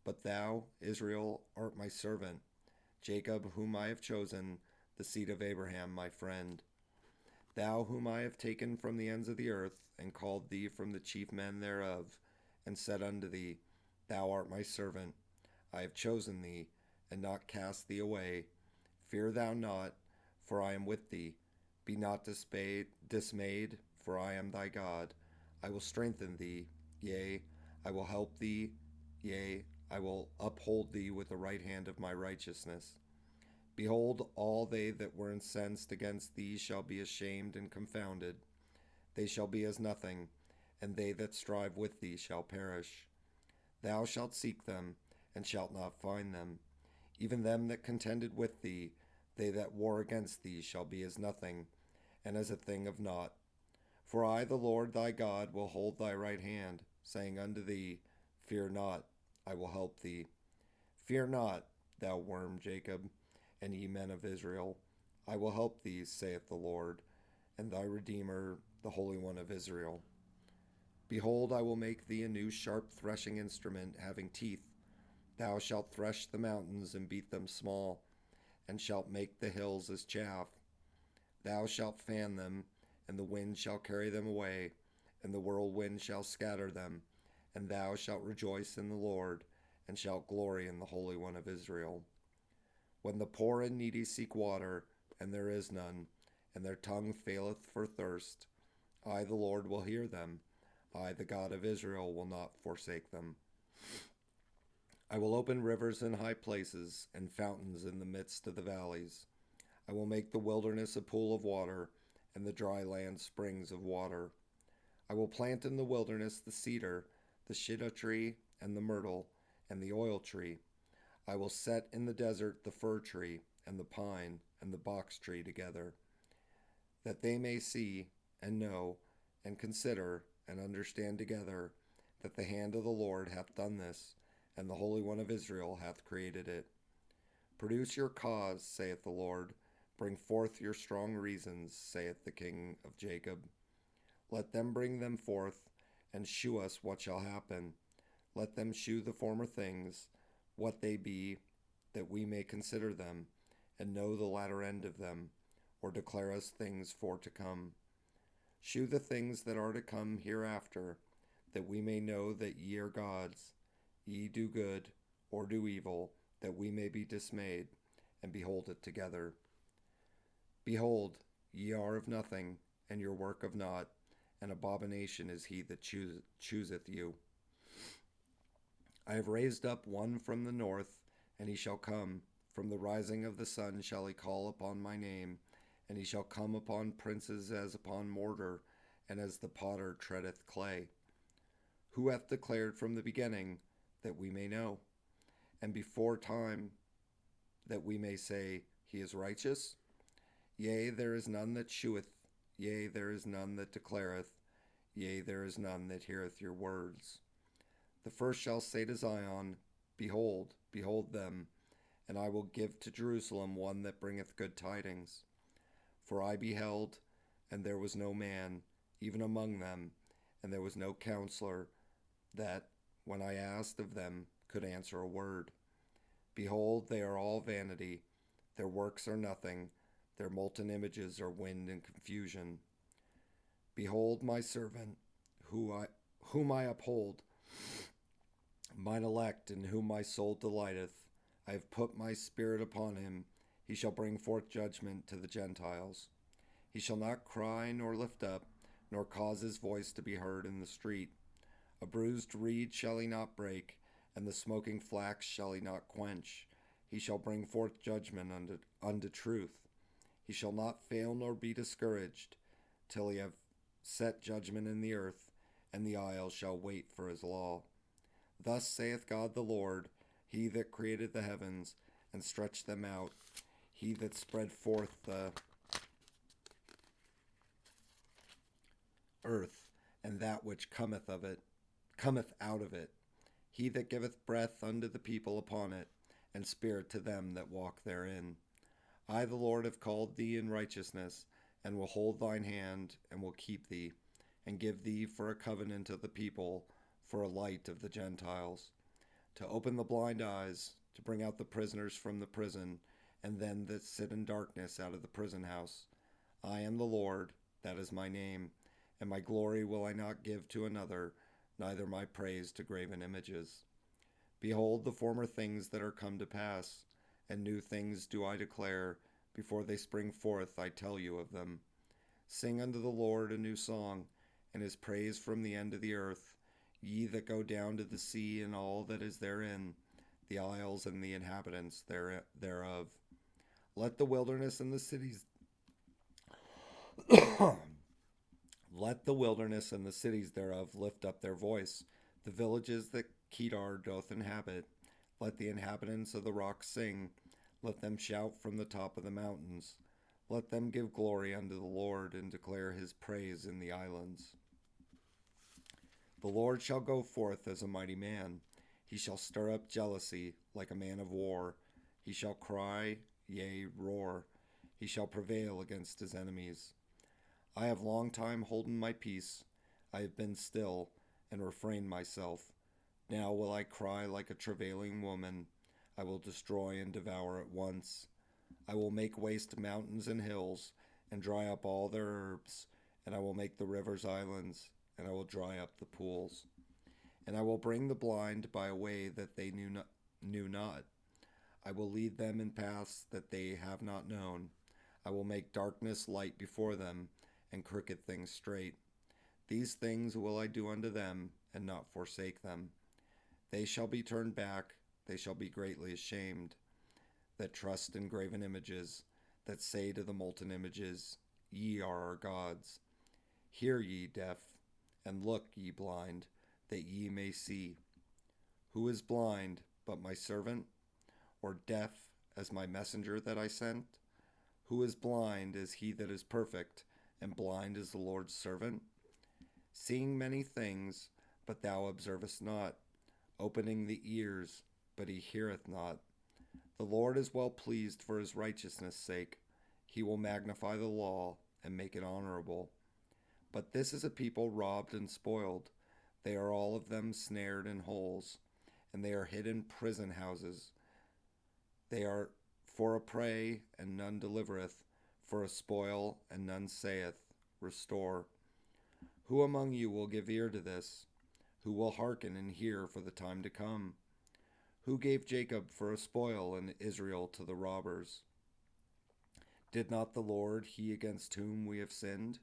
But thou, Israel, art my servant, Jacob, whom I have chosen, the seed of Abraham, my friend. Thou, whom I have taken from the ends of the earth, and called thee from the chief men thereof, and said unto thee, Thou art my servant. I have chosen thee, and not cast thee away. Fear thou not, for I am with thee. Be not dismayed, for I am thy God. I will strengthen thee, yea, I will help thee, yea, I will uphold thee with the right hand of my righteousness. Behold, all they that were incensed against thee shall be ashamed and confounded. They shall be as nothing, and they that strive with thee shall perish. Thou shalt seek them, and shalt not find them. Even them that contended with thee, they that war against thee, shall be as nothing, and as a thing of naught. For I, the Lord thy God, will hold thy right hand, saying unto thee, Fear not, I will help thee. Fear not, thou worm Jacob, and ye men of Israel. I will help thee, saith the Lord, and thy Redeemer, the Holy One of Israel. Behold, I will make thee a new sharp threshing instrument, having teeth. Thou shalt thresh the mountains and beat them small, and shalt make the hills as chaff. Thou shalt fan them, and the wind shall carry them away, and the whirlwind shall scatter them. And thou shalt rejoice in the Lord, and shalt glory in the Holy One of Israel. When the poor and needy seek water, and there is none, and their tongue faileth for thirst, I, the Lord, will hear them. I, the God of Israel, will not forsake them. I will open rivers in high places, and fountains in the midst of the valleys. I will make the wilderness a pool of water, and the dry land springs of water. I will plant in the wilderness the cedar, the shittim tree, and the myrtle, and the oil tree. I will set in the desert the fir tree, and the pine, and the box tree together, that they may see and know, and consider, and understand together, that the hand of the Lord hath done this, and the Holy One of Israel hath created it. Produce your cause, saith the Lord. Bring forth your strong reasons, saith the King of Jacob. Let them bring them forth, and shew us what shall happen. Let them shew the former things, what they be, that we may consider them, and know the latter end of them, or declare us things for to come. Shew the things that are to come hereafter, that we may know that ye are gods. Ye do good, or do evil, that we may be dismayed, and behold it together. Behold, ye are of nothing, and your work of naught. An abomination is he that chooseth you. I have raised up one from the north, and he shall come. From the rising of the sun shall he call upon my name, and he shall come upon princes as upon mortar, and as the potter treadeth clay. Who hath declared from the beginning, that we may know, and before time, that we may say, he is righteous? Yea, there is none that sheweth, yea, there is none that declareth, yea, there is none that heareth your words. The first shall say to Zion, Behold, behold them, and I will give to Jerusalem one that bringeth good tidings. For I beheld, and there was no man, even among them, and there was no counselor, that, when I asked of them, could answer a word. Behold, they are all vanity, their works are nothing, their molten images are wind and confusion. Behold my servant, whom I uphold, mine elect, in whom my soul delighteth. I have put my spirit upon him. He shall bring forth judgment to the Gentiles. He shall not cry nor lift up, nor cause his voice to be heard in the street. A bruised reed shall he not break, and the smoking flax shall he not quench. He shall bring forth judgment unto truth. He shall not fail nor be discouraged, till he have set judgment in the earth, and the isles shall wait for his law. Thus saith God the Lord, he that created the heavens, and stretched them out, he that spread forth the earth, and that which cometh out of it, he that giveth breath unto the people upon it, and spirit to them that walk therein. I, the Lord, have called thee in righteousness, and will hold thine hand, and will keep thee, and give thee for a covenant of the people, for a light of the Gentiles, to open the blind eyes, to bring out the prisoners from the prison, and them that sit in darkness out of the prison house. I am the Lord, that is my name, and my glory will I not give to another, neither my praise to graven images. Behold the former things that are come to pass, and new things do I declare. Before they spring forth, I tell you of them. Sing unto the Lord a new song, and his praise from the end of the earth. Ye that go down to the sea and all that is therein, the isles and the inhabitants thereof. Let the wilderness and the cities let the wilderness and the cities thereof lift up their voice, the villages that Kedar doth inhabit. Let the inhabitants of the rocks sing, let them shout from the top of the mountains. Let them give glory unto the Lord, and declare his praise in the islands. The Lord shall go forth as a mighty man. He shall stir up jealousy like a man of war. He shall cry, yea, roar. He shall prevail against his enemies. I have long time holden my peace. I have been still, and refrained myself. Now will I cry like a travailing woman. I will destroy and devour at once. I will make waste mountains and hills, and dry up all their herbs. And I will make the rivers islands, and I will dry up the pools. And I will bring the blind by a way that they knew not. I will lead them in paths that they have not known. I will make darkness light before them, and crooked things straight. These things will I do unto them, and not forsake them. They shall be turned back, they shall be greatly ashamed, that trust in graven images, that say to the molten images, Ye are our gods. Hear ye deaf, and look ye blind, that ye may see. Who is blind but my servant, or deaf as my messenger that I sent? Who is blind as he that is perfect, and blind as the Lord's servant? Seeing many things, but thou observest not, opening the ears, but he heareth not. The Lord is well pleased for his righteousness' sake. He will magnify the law and make it honorable. But this is a people robbed and spoiled. They are all of them snared in holes, and they are hid in prison houses. They are for a prey, and none delivereth, for a spoil, and none saith, Restore. Who among you will give ear to this? Who will hearken and hear for the time to come? Who gave Jacob for a spoil and Israel to the robbers? Did not the Lord, he against whom we have sinned?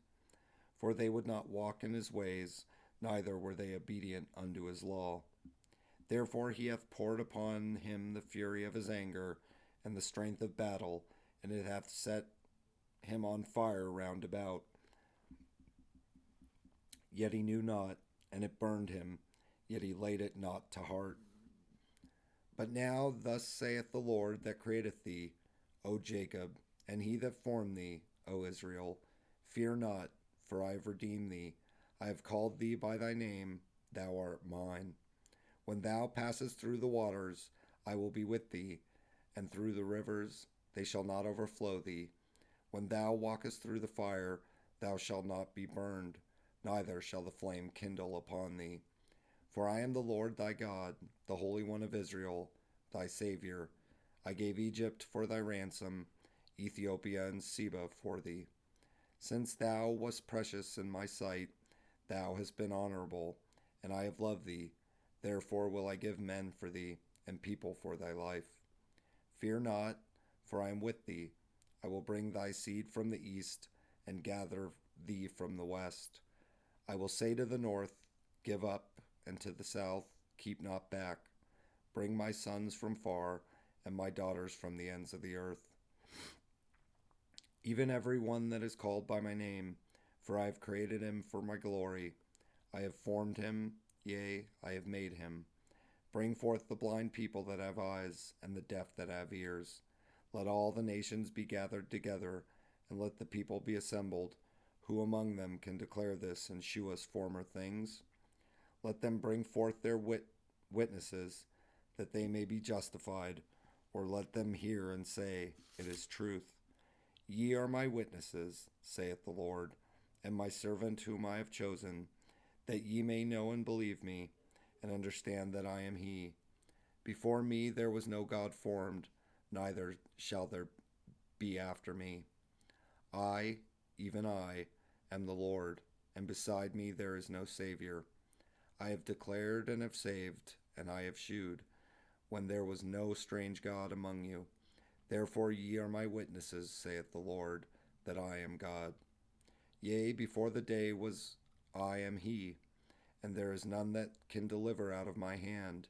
For they would not walk in his ways, neither were they obedient unto his law. Therefore he hath poured upon him the fury of his anger, and the strength of battle, and it hath set him on fire round about. Yet he knew not, and it burned him, yet he laid it not to heart. But now thus saith the Lord that created thee, O Jacob, and he that formed thee, O Israel, Fear not, for I have redeemed thee. I have called thee by thy name, thou art mine. When thou passest through the waters, I will be with thee, and through the rivers, they shall not overflow thee. When thou walkest through the fire, thou shalt not be burned, neither shall the flame kindle upon thee. For I am the Lord thy God, the Holy One of Israel, thy Saviour. I gave Egypt for thy ransom, Ethiopia and Seba for thee. Since thou wast precious in my sight, thou hast been honorable, and I have loved thee. Therefore will I give men for thee, and people for thy life. Fear not, for I am with thee. I will bring thy seed from the east, and gather thee from the west. I will say to the north, Give up, and to the south, Keep not back. Bring my sons from far, and my daughters from the ends of the earth. Even every one that is called by my name, for I have created him for my glory. I have formed him, yea, I have made him. Bring forth the blind people that have eyes, and the deaf that have ears. Let all the nations be gathered together, and let the people be assembled. Who among them can declare this and shew us former things? Let them bring forth their witnesses, that they may be justified, or let them hear and say, It is truth. Ye are my witnesses, saith the Lord, and my servant whom I have chosen, that ye may know and believe me, and understand that I am he. Before me there was no God formed, neither shall there be after me. I, even I, am the Lord, and beside me there is no Savior. I have declared and have saved, and I have shewed, when there was no strange God among you. Therefore ye are my witnesses, saith the Lord, that I am God. Yea, before the day was I am he, and there is none that can deliver out of my hand.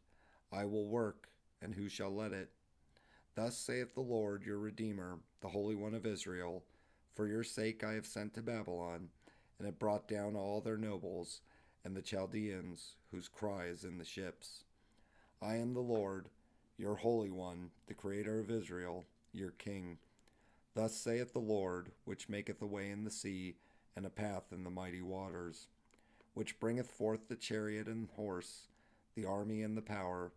I will work, and who shall let it? Thus saith the Lord your Redeemer, the Holy One of Israel, For your sake I have sent to Babylon, and have brought down all their nobles, and the Chaldeans, whose cry is in the ships. I am the Lord, your Holy One, the Creator of Israel, your King. Thus saith the Lord, which maketh a way in the sea, and a path in the mighty waters, which bringeth forth the chariot and horse, the army and the power.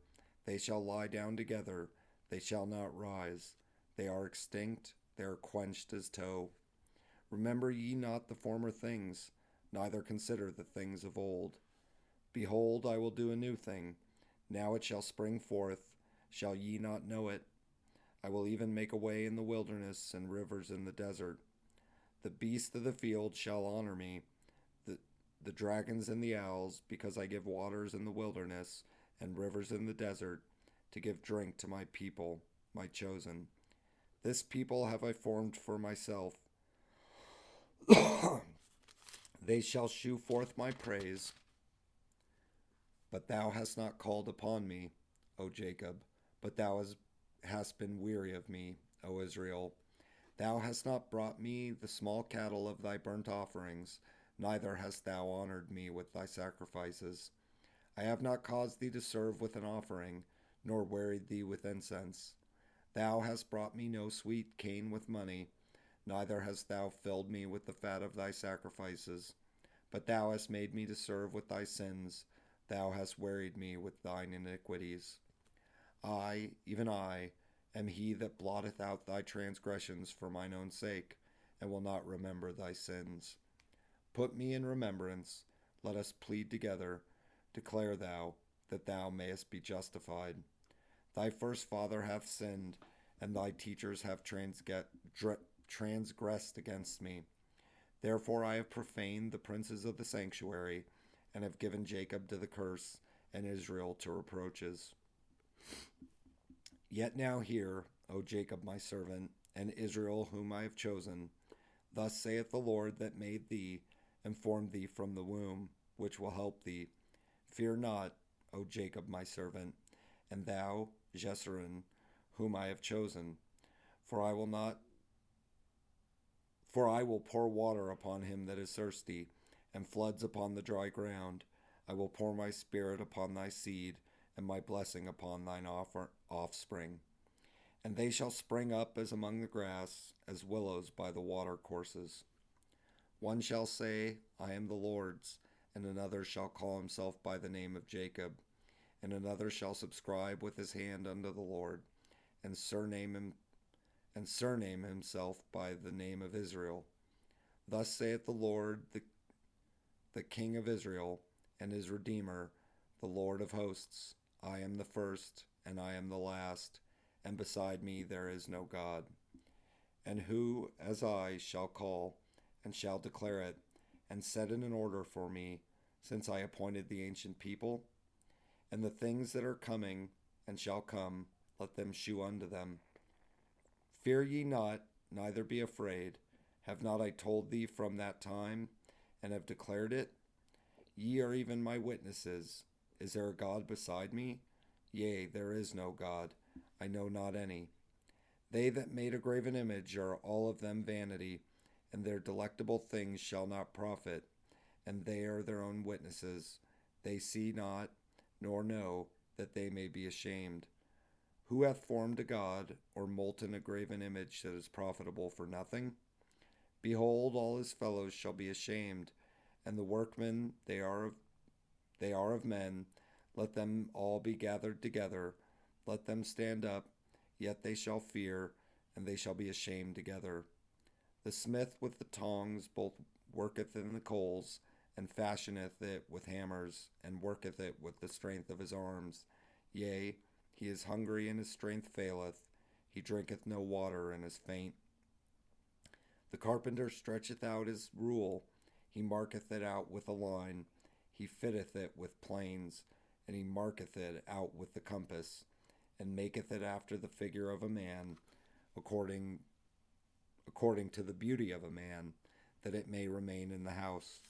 They shall lie down together, they shall not rise. They are extinct, they are quenched as tow. Remember ye not the former things, neither consider the things of old. Behold, I will do a new thing. Now it shall spring forth. Shall ye not know it? I will even make a way in the wilderness and rivers in the desert. The beasts of the field shall honor me, the dragons and the owls, because I give waters in the wilderness and rivers in the desert, to give drink to my people, my chosen. This people have I formed for myself. They shall shew forth my praise. But thou hast not called upon me, O Jacob, but thou hast been weary of me, O Israel. Thou hast not brought me the small cattle of thy burnt offerings, neither hast thou honored me with thy sacrifices. I have not caused thee to serve with an offering, nor wearied thee with incense. Thou hast brought me no sweet cane with money. neither hast thou filled me with the fat of thy sacrifices. But thou hast made me to serve with thy sins. Thou hast wearied me with thine iniquities. I, even I, am he that blotteth out thy transgressions for mine own sake, and will not remember thy sins. Put me in remembrance, let us plead together. Declare thou, that thou mayest be justified. Thy first father hath sinned, and thy teachers have transgressed against me. Therefore I have profaned the princes of the sanctuary, and have given Jacob to the curse, and Israel to reproaches. Yet now hear, O Jacob my servant, and Israel whom I have chosen. Thus saith the Lord that made thee, and formed thee from the womb, which will help thee. Fear not, O Jacob my servant, and thou, Jeshurun, whom I have chosen, for I will pour water upon him that is thirsty, and floods upon the dry ground. I will pour my spirit upon thy seed, and my blessing upon thine offspring. And they shall spring up as among the grass, as willows by the water courses. One shall say, I am the Lord's, and another shall call himself by the name of Jacob, and another shall subscribe with his hand unto the Lord, and surname himself by the name of Israel. Thus saith the Lord, the King of Israel, and his Redeemer, the Lord of hosts. I am the first, and I am the last, and beside me there is no God. And who, as I, shall call, and shall declare it, and set it in order for me, since I appointed the ancient people? And the things that are coming, and shall come, let them shew unto them. Fear ye not, neither be afraid. Have not I told thee from that time, and have declared it? Ye are even my witnesses. Is there a God beside me? Yea, there is no God. I know not any. They that made a graven image are all of them vanity, and their delectable things shall not profit. And they are their own witnesses. They see not, nor know, that they may be ashamed. Who hath formed a god, or molten a graven image that is profitable for nothing? Behold, all his fellows shall be ashamed, and the workmen they are of men. Let them all be gathered together. Let them stand up, yet they shall fear, and they shall be ashamed together. The smith with the tongs both worketh in the coals, and fashioneth it with hammers, and worketh it with the strength of his arms. Yea, he is hungry, and his strength faileth. He drinketh no water, and is faint. The carpenter stretcheth out his rule. He marketh it out with a line. He fitteth it with planes, and he marketh it out with the compass, and maketh it after the figure of a man, according to the beauty of a man, that it may remain in the house.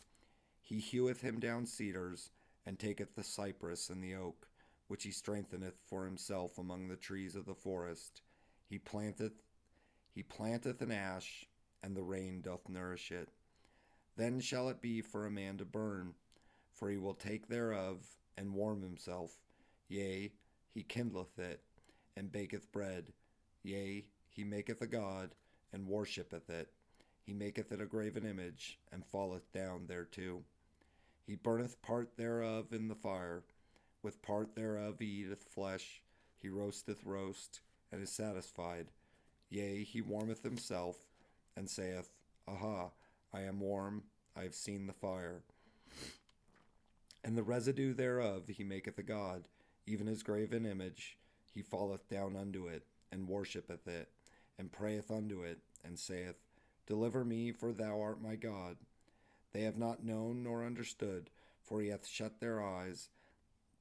He heweth him down cedars, and taketh the cypress and the oak, which he strengtheneth for himself among the trees of the forest. He planteth an ash, and the rain doth nourish it. Then shall it be for a man to burn, for he will take thereof, and warm himself. Yea, he kindleth it, and baketh bread. Yea, he maketh a god, and worshippeth it. He maketh it a graven image, and falleth down thereto. He burneth part thereof in the fire. With part thereof he eateth flesh. He roasteth roast, and is satisfied. Yea, he warmeth himself, and saith, Aha, I am warm, I have seen the fire. And the residue thereof he maketh a god, even his graven image. He falleth down unto it, and worshippeth it, and prayeth unto it, and saith, Deliver me, for thou art my God. They have not known nor understood, for he hath shut their eyes,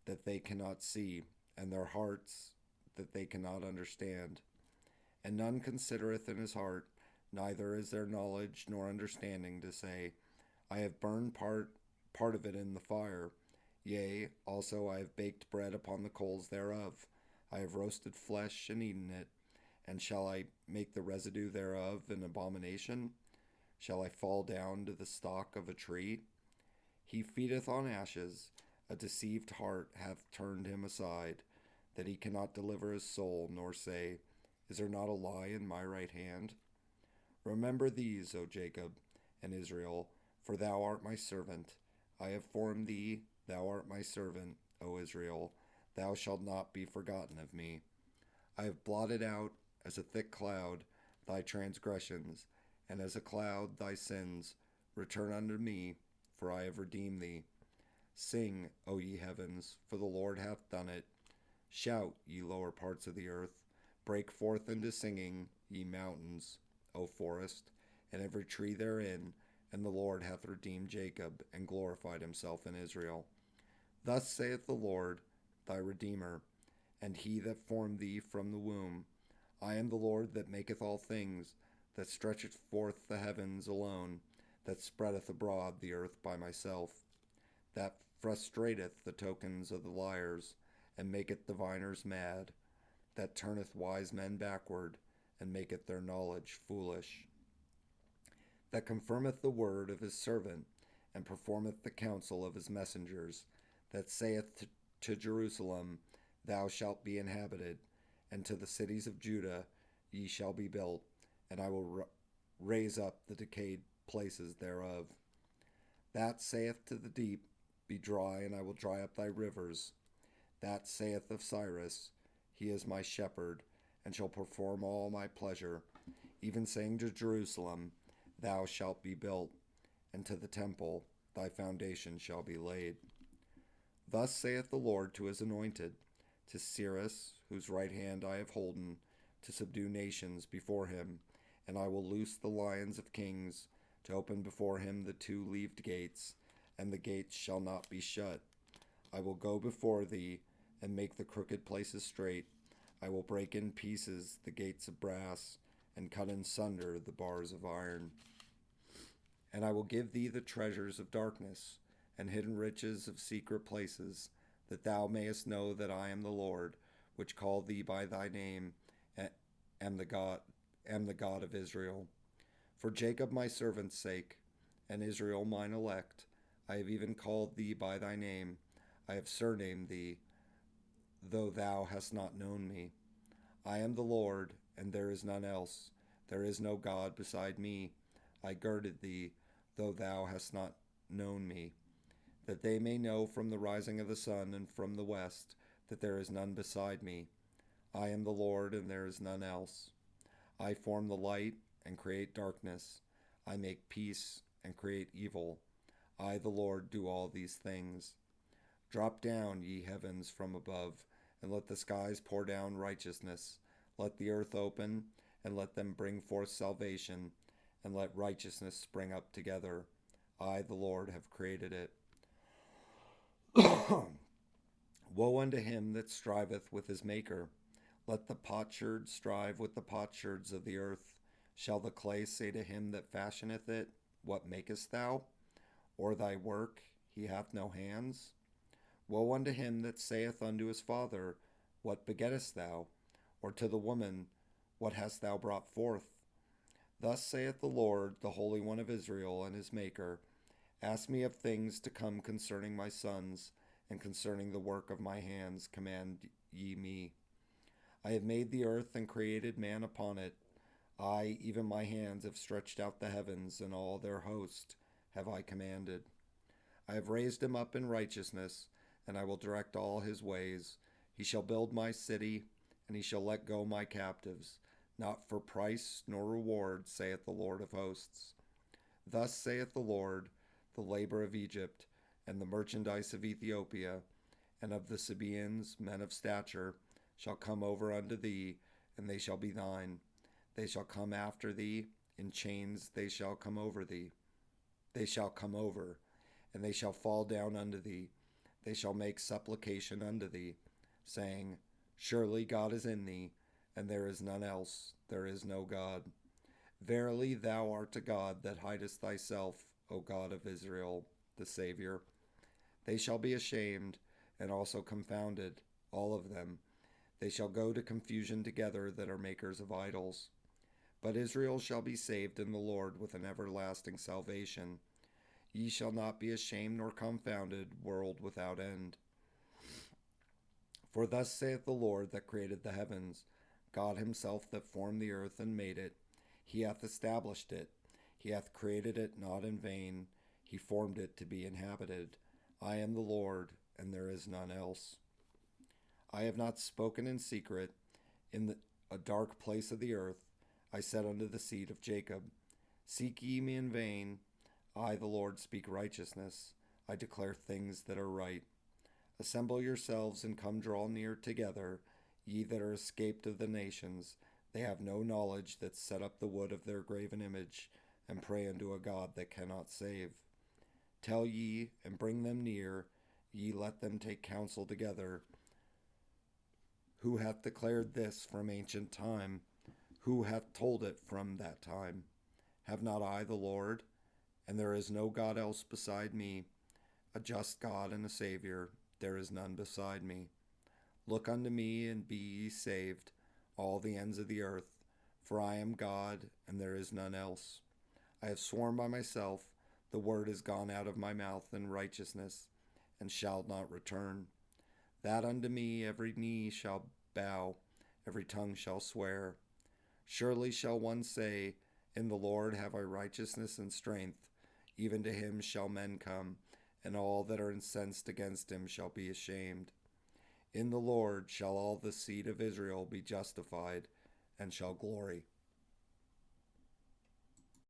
that they cannot see, and their hearts, that they cannot understand. And none considereth in his heart, neither is there knowledge nor understanding to say, I have burned part of it in the fire. Yea, also I have baked bread upon the coals thereof. I have roasted flesh and eaten it. And shall I make the residue thereof an abomination? Shall I fall down to the stalk of a tree? He feedeth on ashes. A deceived heart hath turned him aside, that he cannot deliver his soul, nor say, Is there not a lie in my right hand? Remember these, O Jacob and Israel, for thou art my servant. I have formed thee, thou art my servant, O Israel. Thou shalt not be forgotten of me. I have blotted out as a thick cloud thy transgressions, and as a cloud thy sins. Return unto me, for I have redeemed thee. Sing, O ye heavens, for the Lord hath done it. Shout, ye lower parts of the earth. Break forth into singing, ye mountains, O forest, and every tree therein. And the Lord hath redeemed Jacob, and glorified himself in Israel. Thus saith the Lord, thy Redeemer, and he that formed thee from the womb. I am the Lord that maketh all things, that stretcheth forth the heavens alone, that spreadeth abroad the earth by myself, that frustrateth the tokens of the liars, and maketh diviners mad, that turneth wise men backward, and maketh their knowledge foolish, that confirmeth the word of his servant, and performeth the counsel of his messengers, that saith to Jerusalem, Thou shalt be inhabited, and to the cities of Judah, Ye shall be built, and I will raise up the decayed places thereof. That saith to the deep, Be dry, and I will dry up thy rivers. That saith of Cyrus, He is my shepherd, and shall perform all my pleasure, even saying to Jerusalem, Thou shalt be built, and to the temple, thy foundation shall be laid. Thus saith the Lord to his anointed, to Cyrus, whose right hand I have holden, to subdue nations before him, and I will loose the lions of kings, to open before him the two-leaved gates, and the gates shall not be shut. I will go before thee, and make the crooked places straight. I will break in pieces the gates of brass, and cut in sunder the bars of iron. And I will give thee the treasures of darkness, and hidden riches of secret places, that thou mayest know that I am the Lord, which called thee by thy name, am the God of Israel. For Jacob my servant's sake, and Israel mine elect, I have even called thee by thy name. I have surnamed thee, though thou hast not known me. I am the Lord, and there is none else. There is no God beside me. I girded thee, though thou hast not known me, that they may know from the rising of the sun and from the west that there is none beside me. I am the Lord, and there is none else. I form the light and create darkness. I make peace and create evil. I, the Lord, do all these things. Drop down, ye heavens, from above, and let the skies pour down righteousness. Let the earth open, and let them bring forth salvation, and let righteousness spring up together. I, the Lord, have created it. Woe unto him that striveth with his Maker. Let the potsherd strive with the potsherds of the earth. Shall the clay say to him that fashioneth it, What makest thou? Or thy work, he hath no hands? Woe unto him that saith unto his father, What begettest thou? Or to the woman, What hast thou brought forth? Thus saith the Lord, the Holy One of Israel, and his Maker, Ask me of things to come concerning my sons, and concerning the work of my hands command ye me. I have made the earth and created man upon it. I, even my hands, have stretched out the heavens, and all their host have I commanded. I have raised him up in righteousness, and I will direct all his ways. He shall build my city, and he shall let go my captives, not for price nor reward, saith the Lord of hosts. Thus saith the Lord, the labor of Egypt, and the merchandise of Ethiopia, and of the Sabaeans, men of stature, shall come over unto thee, and they shall be thine. They shall come after thee, in chains they shall come over thee. They shall come over, and they shall fall down unto thee. They shall make supplication unto thee, saying, Surely God is in thee, and there is none else, there is no God. Verily thou art a God that hidest thyself, O God of Israel, the Saviour. They shall be ashamed, and also confounded, all of them. They shall go to confusion together that are makers of idols. But Israel shall be saved in the Lord with an everlasting salvation. Ye shall not be ashamed nor confounded, world without end. For thus saith the Lord that created the heavens, God himself that formed the earth and made it. He hath established it. He hath created it not in vain. He formed it to be inhabited. I am the Lord, and there is none else. I have not spoken in secret. A dark place of the earth I said unto the seed of Jacob, Seek ye me in vain. I, the Lord, speak righteousness. I declare things that are right. Assemble yourselves and come draw near together, ye that are escaped of the nations. They have no knowledge that set up the wood of their graven image, and pray unto a God that cannot save. Tell ye, and bring them near, ye let them take counsel together. Who hath declared this from ancient time? Who hath told it from that time? Have not I the Lord? And there is no God else beside me, a just God and a Savior. There is none beside me. Look unto me, and be ye saved, all the ends of the earth, for I am God, and there is none else. I have sworn by myself, the word is gone out of my mouth in righteousness, and shall not return. That unto me every knee shall bow, every tongue shall swear. Surely shall one say, In the Lord have I righteousness and strength. Even to him shall men come, and all that are incensed against him shall be ashamed. In the Lord shall all the seed of Israel be justified, and shall glory.